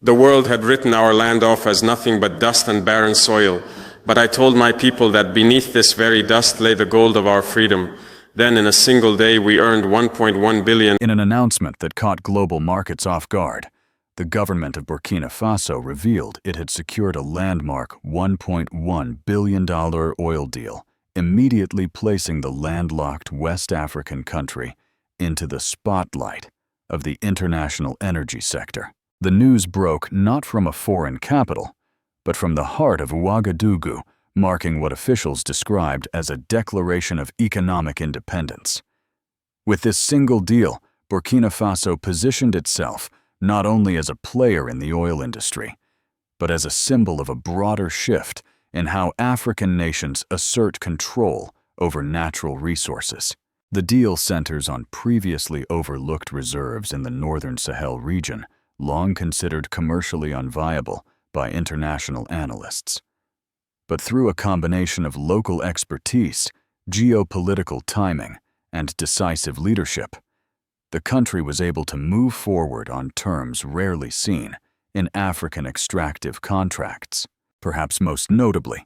The world had written our land off as nothing but dust and barren soil, but I told my people that beneath this very dust lay the gold of our freedom. Then in a single day we earned 1.1 billion. In an announcement that caught global markets off guard, the government of Burkina Faso revealed it had secured a landmark $1.1 billion oil deal, immediately placing the landlocked West African country into the spotlight of the international energy sector. The news broke not from a foreign capital, but from the heart of Ouagadougou, marking what officials described as a declaration of economic independence. With this single deal, Burkina Faso positioned itself not only as a player in the oil industry, but as a symbol of a broader shift in how African nations assert control over natural resources. The deal centers on previously overlooked reserves in the northern Sahel region, long considered commercially unviable by international analysts. But through a combination of local expertise, geopolitical timing, and decisive leadership, the country was able to move forward on terms rarely seen in African extractive contracts. Perhaps most notably,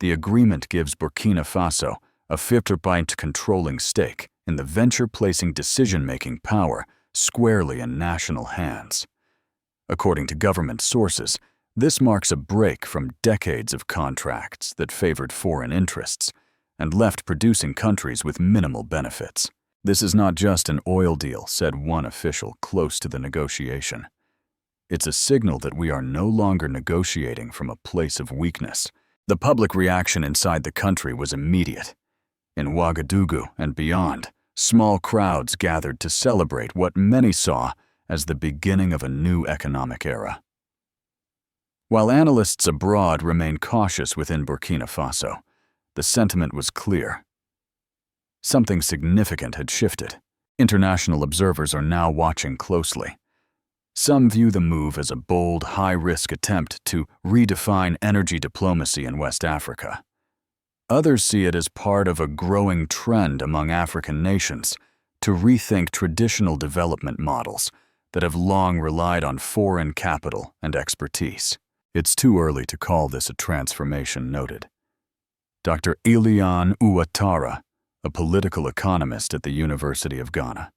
the agreement gives Burkina Faso a 50% controlling stake in the venture, placing decision-making power squarely in national hands. According to government sources, this marks a break from decades of contracts that favored foreign interests and left producing countries with minimal benefits. This is not just an oil deal, said one official close to the negotiation. It's a signal that we are no longer negotiating from a place of weakness. The public reaction inside the country was immediate. In Ouagadougou and beyond, small crowds gathered to celebrate what many saw as the beginning of a new economic era. While analysts abroad remain cautious within Burkina Faso, the sentiment was clear. Something significant had shifted. International observers are now watching closely. Some view the move as a bold, high-risk attempt to redefine energy diplomacy in West Africa. Others see it as part of a growing trend among African nations to rethink traditional development models that have long relied on foreign capital and expertise. It's too early to call this a transformation, noted Dr. Eliane Ouattara, a political economist at the University of Ghana.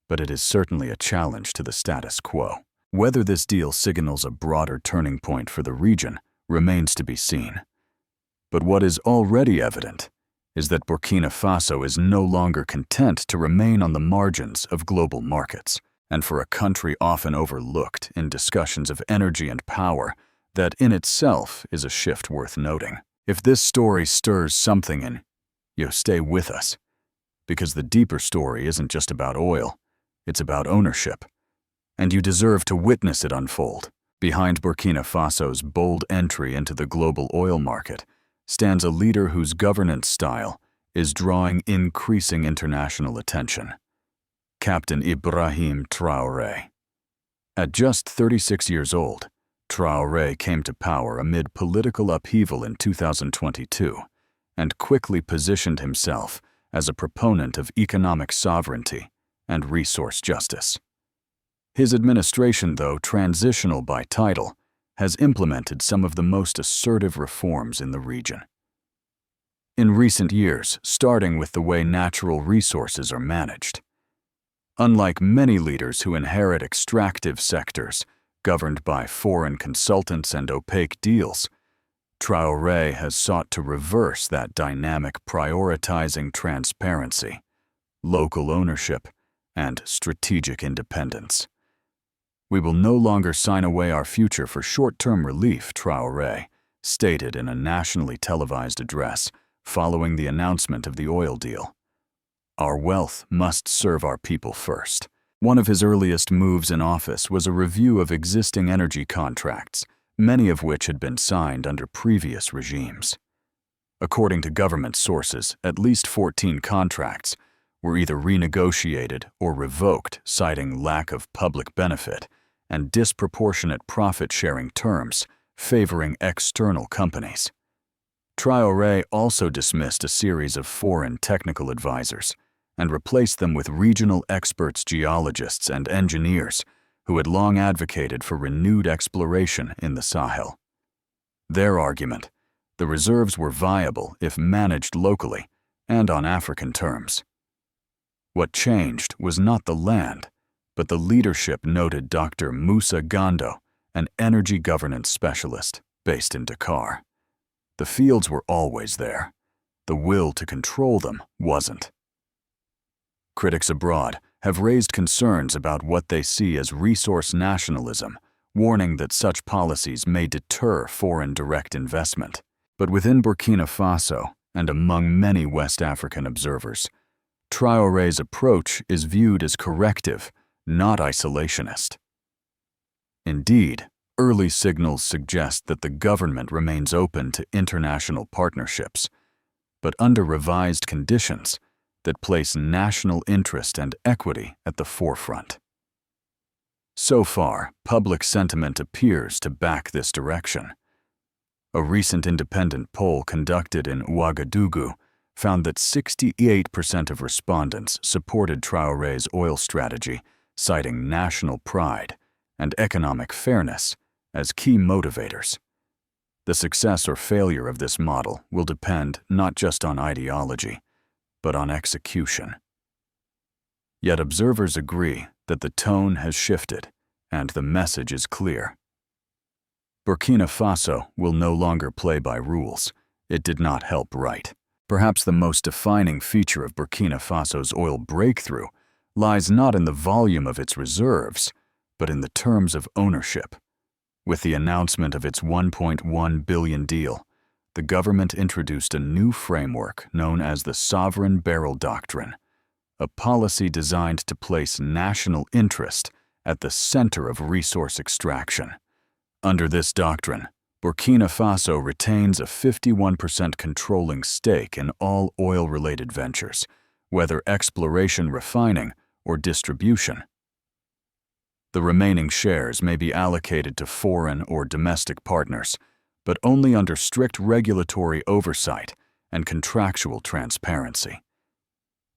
But it is certainly a challenge to the status quo. Whether this deal signals a broader turning point for the region remains to be seen. But what is already evident is that Burkina Faso is no longer content to remain on the margins of global markets, and for a country often overlooked in discussions of energy and power, that in itself is a shift worth noting. If this story stirs something in you, stay with us, because the deeper story isn't just about oil, it's about ownership, and you deserve to witness it unfold. Behind Burkina Faso's bold entry into the global oil market stands a leader whose governance style is drawing increasing international attention: Captain Ibrahim Traoré. At just 36 years old, Traoré came to power amid political upheaval in 2022 and quickly positioned himself as a proponent of economic sovereignty and resource justice. His administration, though transitional by title, has implemented some of the most assertive reforms in the region. In recent years, starting with the way natural resources are managed. Unlike many leaders who inherit extractive sectors governed by foreign consultants and opaque deals, Traoré has sought to reverse that dynamic, prioritizing transparency, local ownership, and strategic independence. We will no longer sign away our future for short-term relief, Traoré stated in a nationally televised address following the announcement of the oil deal. Our wealth must serve our people first. One of his earliest moves in office was a review of existing energy contracts, many of which had been signed under previous regimes. According to government sources, at least 14 contracts were either renegotiated or revoked, citing lack of public benefit and disproportionate profit-sharing terms favoring external companies. Traoré also dismissed a series of foreign technical advisors and replaced them with regional experts, geologists, and engineers who had long advocated for renewed exploration in the Sahel. Their argument: the reserves were viable if managed locally and on African terms. What changed was not the land, but the leadership, noted Dr. Moussa Gando, an energy governance specialist based in Dakar. The fields were always there. The will to control them wasn't. Critics abroad have raised concerns about what they see as resource nationalism, warning that such policies may deter foreign direct investment. But within Burkina Faso, and among many West African observers, Traoré's approach is viewed as corrective, not isolationist. Indeed, early signals suggest that the government remains open to international partnerships, but under revised conditions that place national interest and equity at the forefront. So far, public sentiment appears to back this direction. A recent independent poll conducted in Ouagadougou found that 68% of respondents supported Traoré's oil strategy, citing national pride and economic fairness as key motivators. The success or failure of this model will depend not just on ideology, but on execution. Yet observers agree that the tone has shifted and the message is clear. Burkina Faso will no longer play by rules. It did not help right. Perhaps the most defining feature of Burkina Faso's oil breakthrough lies not in the volume of its reserves, but in the terms of ownership. With the announcement of its $1.1 billion deal, the government introduced a new framework known as the Sovereign Barrel Doctrine, a policy designed to place national interest at the center of resource extraction. Under this doctrine, Burkina Faso retains a 51% controlling stake in all oil-related ventures, whether exploration, refining, or distribution. The remaining shares may be allocated to foreign or domestic partners, but only under strict regulatory oversight and contractual transparency.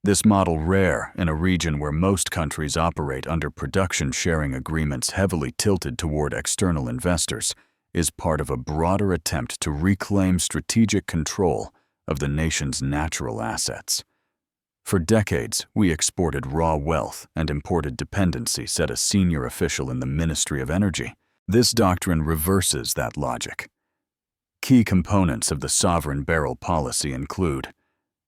This model, rare in a region where most countries operate under production-sharing agreements heavily tilted toward external investors, is part of a broader attempt to reclaim strategic control of the nation's natural assets. For decades, we exported raw wealth and imported dependency, said a senior official in the Ministry of Energy. This doctrine reverses that logic. Key components of the sovereign barrel policy include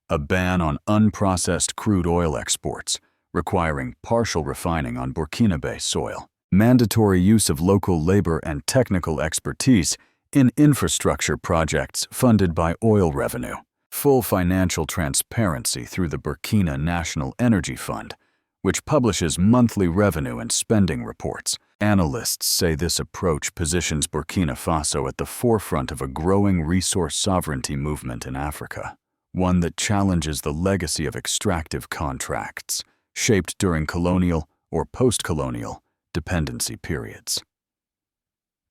a ban on unprocessed crude oil exports, requiring partial refining on Burkinabe soil, mandatory use of local labor and technical expertise in infrastructure projects funded by oil revenue, full financial transparency through the Burkina National Energy Fund, which publishes monthly revenue and spending reports. Analysts say this approach positions Burkina Faso at the forefront of a growing resource sovereignty movement in Africa, one that challenges the legacy of extractive contracts shaped during colonial or post-colonial dependency periods.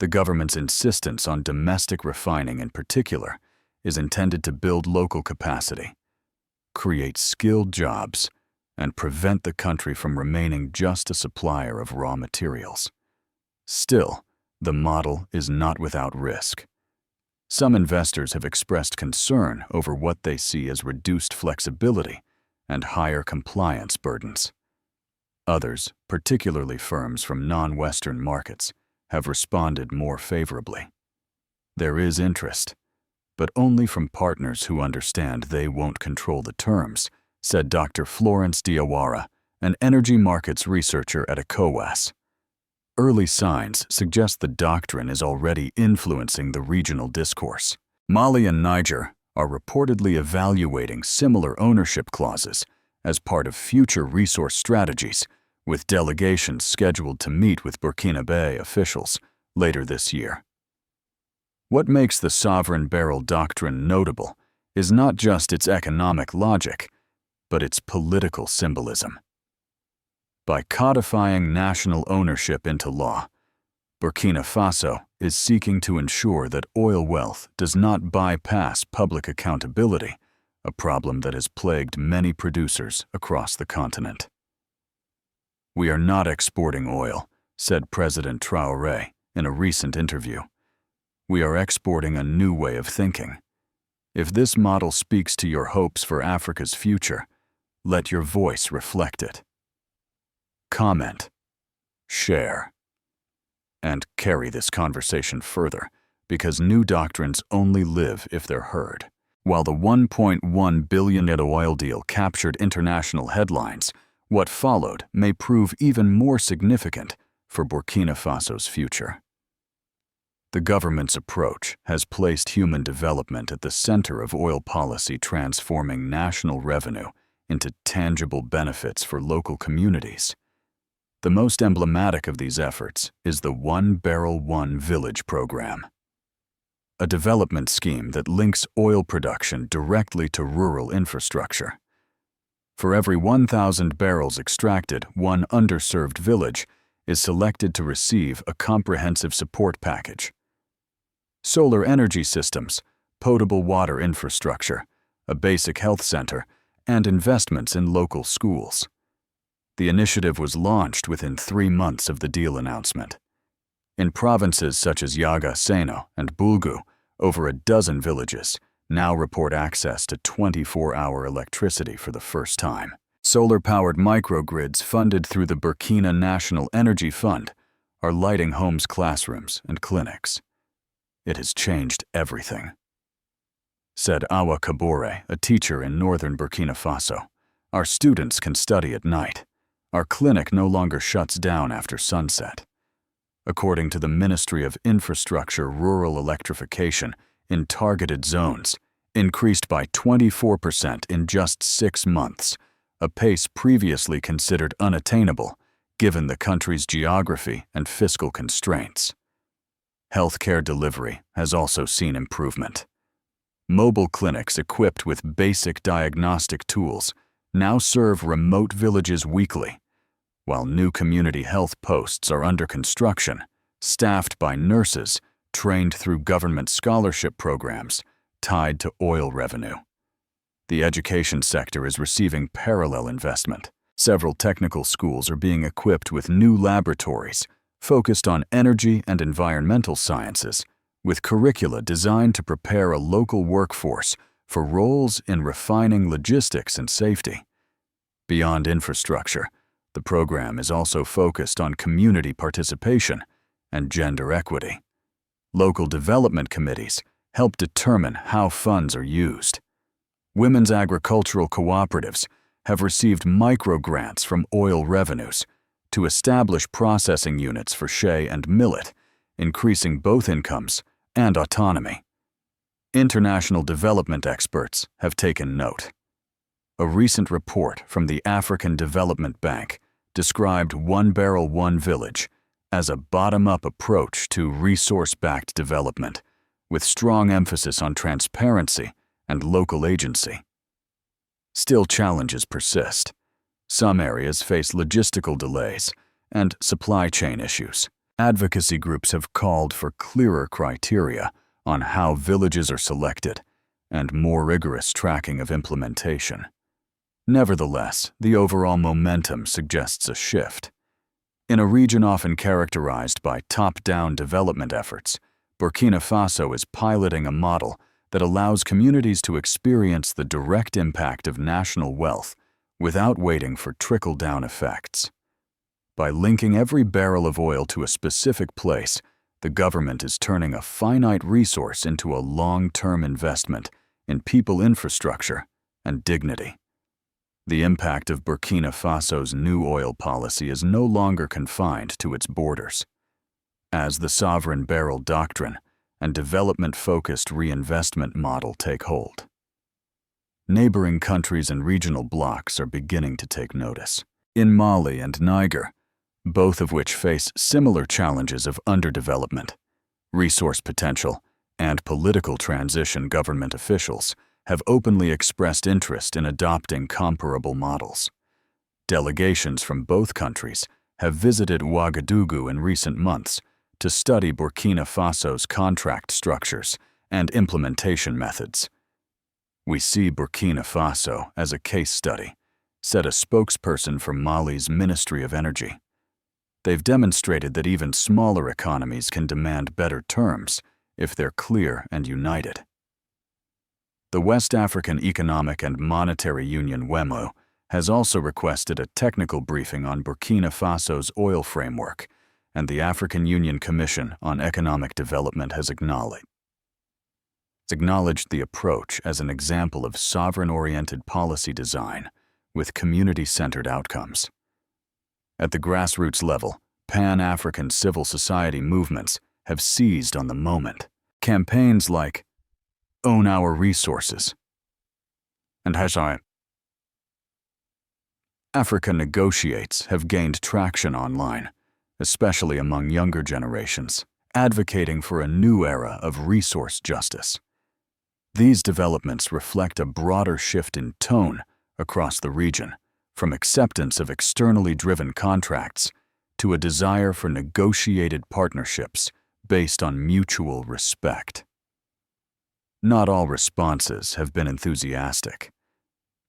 The government's insistence on domestic refining in particular is intended to build local capacity, create skilled jobs, and prevent the country from remaining just a supplier of raw materials. Still, the model is not without risk. Some investors have expressed concern over what they see as reduced flexibility and higher compliance burdens. Others, particularly firms from non-Western markets, have responded more favorably. There is interest, but only from partners who understand they won't control the terms, said Dr. Florence Diawara, an energy markets researcher at ECOWAS. Early signs suggest the doctrine is already influencing the regional discourse. Mali and Niger are reportedly evaluating similar ownership clauses as part of future resource strategies, with delegations scheduled to meet with Burkinabe officials later this year. What makes the Sovereign Barrel Doctrine notable is not just its economic logic, but its political symbolism. By codifying national ownership into law, Burkina Faso is seeking to ensure that oil wealth does not bypass public accountability, a problem that has plagued many producers across the continent. We are not exporting oil said President Traoré in a recent interview. We are exporting a new way of thinking. If this model speaks to your hopes for Africa's future, let your voice reflect it. Comment, share, and carry this conversation further, because new doctrines only live if they're heard. While the $1.1 billion oil deal captured international headlines, what followed may prove even more significant for Burkina Faso's future. The government's approach has placed human development at the center of oil policy, transforming national revenue into tangible benefits for local communities. The most emblematic of these efforts is the One Barrel, One Village program, a development scheme that links oil production directly to rural infrastructure. For every 1,000 barrels extracted, one underserved village is selected to receive a comprehensive support package. Solar energy systems, potable water infrastructure, a basic health center, and investments in local schools. The initiative was launched within 3 months of the deal announcement. In provinces such as Yaga, Seno, and Bulgu, over a dozen villages now report access to 24-hour electricity for the first time. Solar-powered microgrids funded through the Burkina National Energy Fund are lighting homes, classrooms, and clinics. It has changed everything, said Awa Kabore, a teacher in northern Burkina Faso. Our students can study at night. Our clinic no longer shuts down after sunset. According to the Ministry of Infrastructure, rural electrification in targeted zones increased by 24% in just 6 months, a pace previously considered unattainable given the country's geography and fiscal constraints. Healthcare delivery has also seen improvement. Mobile clinics equipped with basic diagnostic tools now serve remote villages weekly, while new community health posts are under construction, staffed by nurses trained through government scholarship programs tied to oil revenue. The education sector is receiving parallel investment. Several technical schools are being equipped with new laboratories focused on energy and environmental sciences, with curricula designed to prepare a local workforce for roles in refining logistics and safety. Beyond infrastructure, the program is also focused on community participation and gender equity. Local development committees help determine how funds are used. Women's agricultural cooperatives have received micro-grants from oil revenues to establish processing units for shea and millet, increasing both incomes and autonomy. International development experts have taken note. A recent report from the African Development Bank described One Barrel, One Village as a bottom-up approach to resource-backed development, with strong emphasis on transparency and local agency. Still, challenges persist. Some areas face logistical delays and supply chain issues. Advocacy groups have called for clearer criteria on how villages are selected and more rigorous tracking of implementation. Nevertheless, the overall momentum suggests a shift. In a region often characterized by top-down development efforts, Burkina Faso is piloting a model that allows communities to experience the direct impact of national wealth without waiting for trickle-down effects. By linking every barrel of oil to a specific place, the government is turning a finite resource into a long-term investment in people, infrastructure, and dignity. The impact of Burkina Faso's new oil policy is no longer confined to its borders. As the sovereign Barrel Doctrine and development-focused reinvestment model take hold, neighboring countries and regional blocs are beginning to take notice. In Mali and Niger, both of which face similar challenges of underdevelopment, resource potential, and political transition, government officials have openly expressed interest in adopting comparable models. Delegations from both countries have visited Ouagadougou in recent months to study Burkina Faso's contract structures and implementation methods. We see Burkina Faso as a case study, said a spokesperson for Mali's Ministry of Energy. They've demonstrated that even smaller economies can demand better terms if they're clear and united. The West African Economic and Monetary Union WEMO has also requested a technical briefing on Burkina Faso's oil framework, and the African Union Commission on Economic Development has acknowledged the approach as an example of sovereign-oriented policy design with community-centered outcomes. At the grassroots level, Pan-African civil society movements have seized on the moment. Campaigns like Own Our Resources and #Africa Negotiates have gained traction online, especially among younger generations, advocating for a new era of resource justice. These developments reflect a broader shift in tone across the region, from acceptance of externally driven contracts to a desire for negotiated partnerships based on mutual respect. Not all responses have been enthusiastic.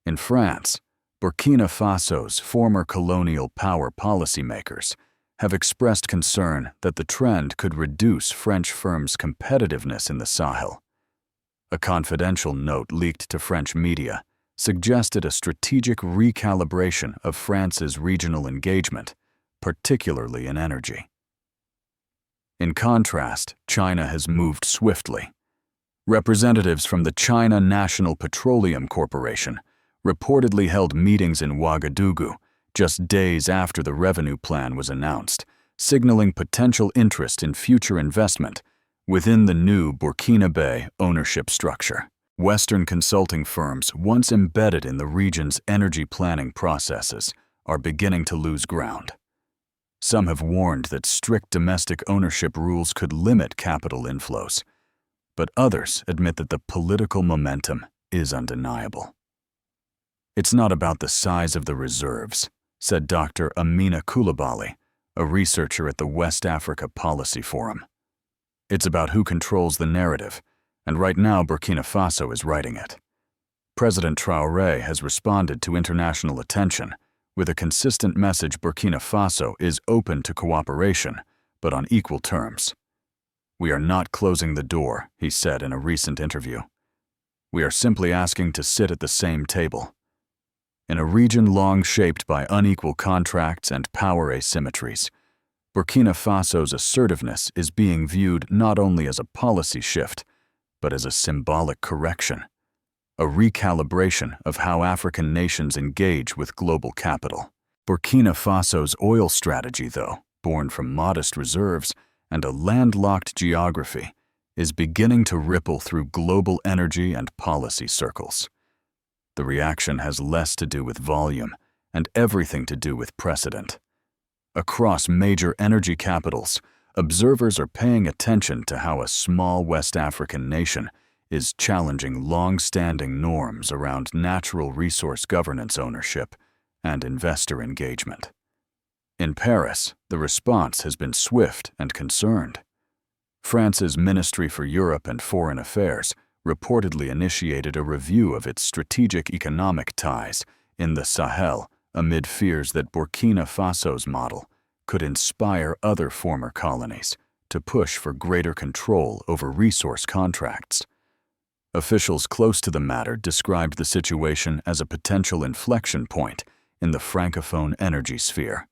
In France, Burkina Faso's former colonial power policymakers have expressed concern that the trend could reduce French firms' competitiveness in the Sahel. A confidential note leaked to French media suggested a strategic recalibration of France's regional engagement, particularly in energy. In contrast, China has moved swiftly. Representatives from the China National Petroleum Corporation reportedly held meetings in Ouagadougou just days after the revenue plan was announced, signaling potential interest in future investment within the new Burkinabe ownership structure. Western consulting firms once embedded in the region's energy planning processes are beginning to lose ground. Some have warned that strict domestic ownership rules could limit capital inflows, but others admit that the political momentum is undeniable. It's not about the size of the reserves, said Dr. Amina Coulibaly, a researcher at the West Africa Policy Forum. It's about who controls the narrative, and right now Burkina Faso is writing it. President Traoré has responded to international attention with a consistent message: Burkina Faso is open to cooperation, but on equal terms. "We are not closing the door," he said in a recent interview. "We are simply asking to sit at the same table." In a region long shaped by unequal contracts and power asymmetries, Burkina Faso's assertiveness is being viewed not only as a policy shift, but as a symbolic correction, a recalibration of how African nations engage with global capital. Burkina Faso's oil strategy, though, born from modest reserves and a landlocked geography, is beginning to ripple through global energy and policy circles. The reaction has less to do with volume and everything to do with precedent. Across major energy capitals, observers are paying attention to how a small West African nation is challenging long-standing norms around natural resource governance ownership and investor engagement. In Paris, the response has been swift and concerned. France's Ministry for Europe and Foreign Affairs reportedly initiated a review of its strategic economic ties in the Sahel amid fears that Burkina Faso's model could inspire other former colonies to push for greater control over resource contracts. Officials close to the matter described the situation as a potential inflection point in the Francophone energy sphere.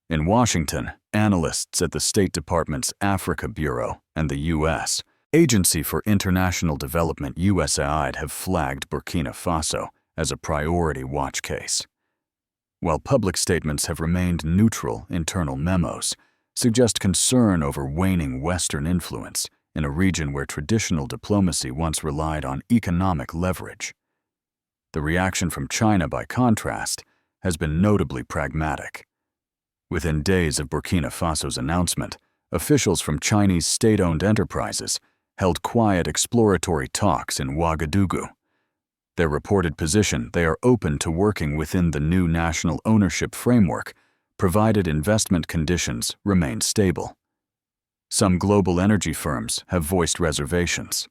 In Washington, analysts at the State Department's Africa Bureau and the U.S. Agency for International Development USAID have flagged Burkina Faso as a priority watch case. While public statements have remained neutral, internal memos suggest concern over waning Western influence in a region where traditional diplomacy once relied on economic leverage. The reaction from China, by contrast, has been notably pragmatic. Within days of Burkina Faso's announcement, officials from Chinese state-owned enterprises held quiet exploratory talks in Ouagadougou. Their reported position: they are open to working within the new national ownership framework, provided investment conditions remain stable. Some global energy firms have voiced reservations.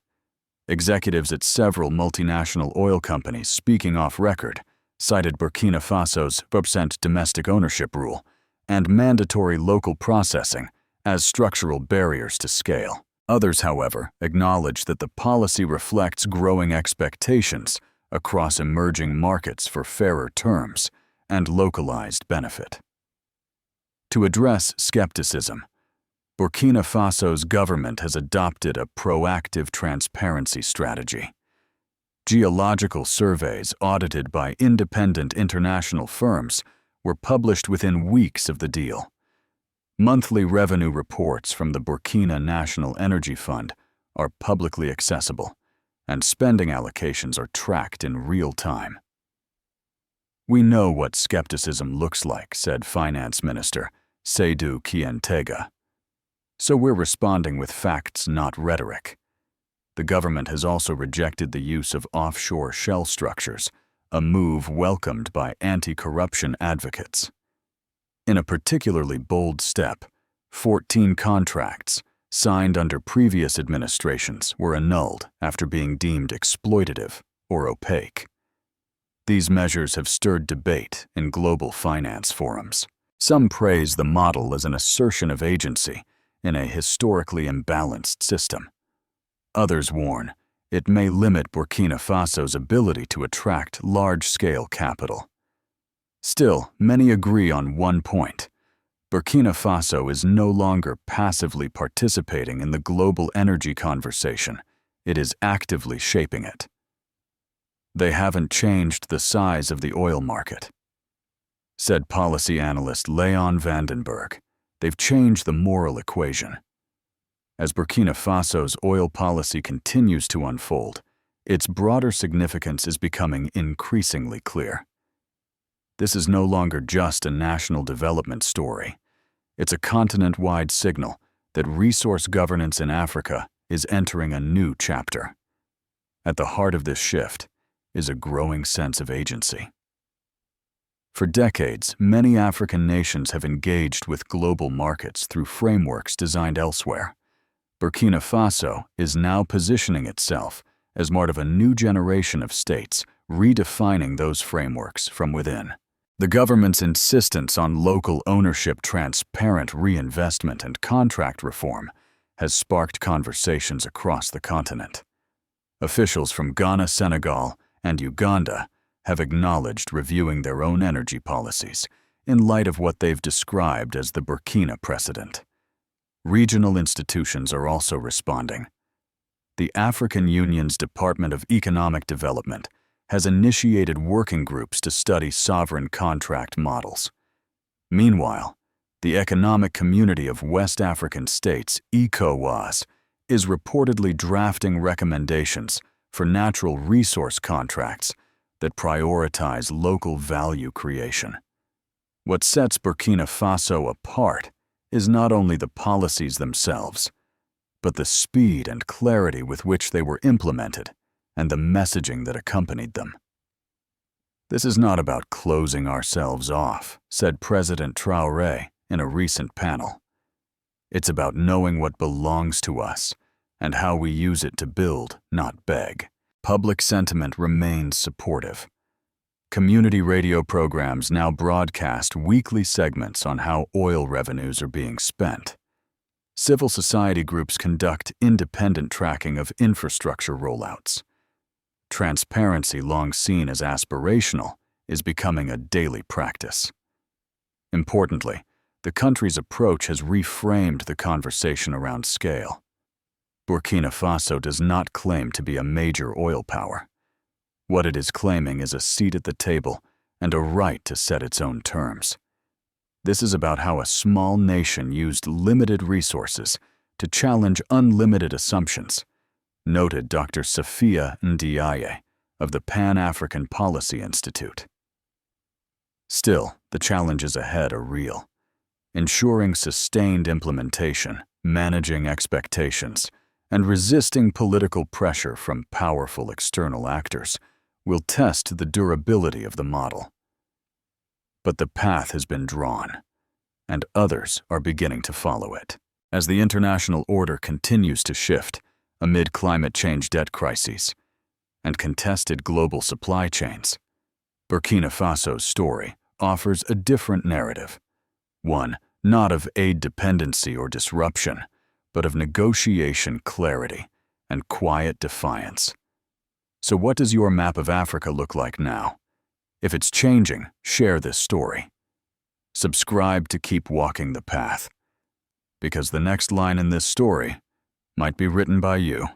Executives at several multinational oil companies, speaking off record, cited Burkina Faso's 5% domestic ownership rule and mandatory local processing as structural barriers to scale. Others, however, acknowledge that the policy reflects growing expectations across emerging markets for fairer terms and localized benefit. To address skepticism, Burkina Faso's government has adopted a proactive transparency strategy. Geological surveys audited by independent international firms were published within weeks of the deal. Monthly revenue reports from the Burkina National Energy Fund are publicly accessible, and spending allocations are tracked in real time. "We know what skepticism looks like," said Finance Minister Seydou Kientega. "So we're responding with facts, not rhetoric." The government has also rejected the use of offshore shell structures, a move welcomed by anti-corruption advocates. In a particularly bold step, 14 contracts signed under previous administrations were annulled after being deemed exploitative or opaque. These measures have stirred debate in global finance forums. Some praise the model as an assertion of agency in a historically imbalanced system. Others warn it may limit Burkina Faso's ability to attract large-scale capital. Still, many agree on one point. Burkina Faso is no longer passively participating in the global energy conversation. It is actively shaping it. "They haven't changed the size of the oil market," said policy analyst Leon Vandenberg. "They've changed the moral equation." As Burkina Faso's oil policy continues to unfold, its broader significance is becoming increasingly clear. This is no longer just a national development story. It's a continent-wide signal that resource governance in Africa is entering a new chapter. At the heart of this shift is a growing sense of agency. For decades, many African nations have engaged with global markets through frameworks designed elsewhere. Burkina Faso is now positioning itself as part of a new generation of states, redefining those frameworks from within. The government's insistence on local ownership, transparent reinvestment, and contract reform has sparked conversations across the continent. Officials from Ghana, Senegal, and Uganda have acknowledged reviewing their own energy policies in light of what they've described as the Burkina precedent. Regional institutions are also responding. The African Union's Department of Economic Development has initiated working groups to study sovereign contract models. Meanwhile, the Economic Community of West African States, ECOWAS, is reportedly drafting recommendations for natural resource contracts that prioritize local value creation. What sets Burkina Faso apart is not only the policies themselves, but the speed and clarity with which they were implemented and the messaging that accompanied them. "This is not about closing ourselves off," said President Traoré in a recent panel. "It's about knowing what belongs to us and how we use it to build, not beg." Public sentiment remains supportive. Community radio programs now broadcast weekly segments on how oil revenues are being spent. Civil society groups conduct independent tracking of infrastructure rollouts. Transparency, long seen as aspirational, is becoming a daily practice. Importantly, the country's approach has reframed the conversation around scale. Burkina Faso does not claim to be a major oil power. What it is claiming is a seat at the table and a right to set its own terms. This is about how a small nation used limited resources to challenge unlimited assumptions, noted Dr. Safia Ndiaye of the Pan-African Policy Institute. Still, the challenges ahead are real. Ensuring sustained implementation, managing expectations, and resisting political pressure from powerful external actors will test the durability of the model. But the path has been drawn, and others are beginning to follow it. As the international order continues to shift amid climate change debt crises and contested global supply chains, Burkina Faso's story offers a different narrative, One not of aid dependency or disruption, but of negotiation clarity and quiet defiance. So what does your map of Africa look like now? If it's changing, share this story. Subscribe to keep walking the path, because the next line in this story might be written by you.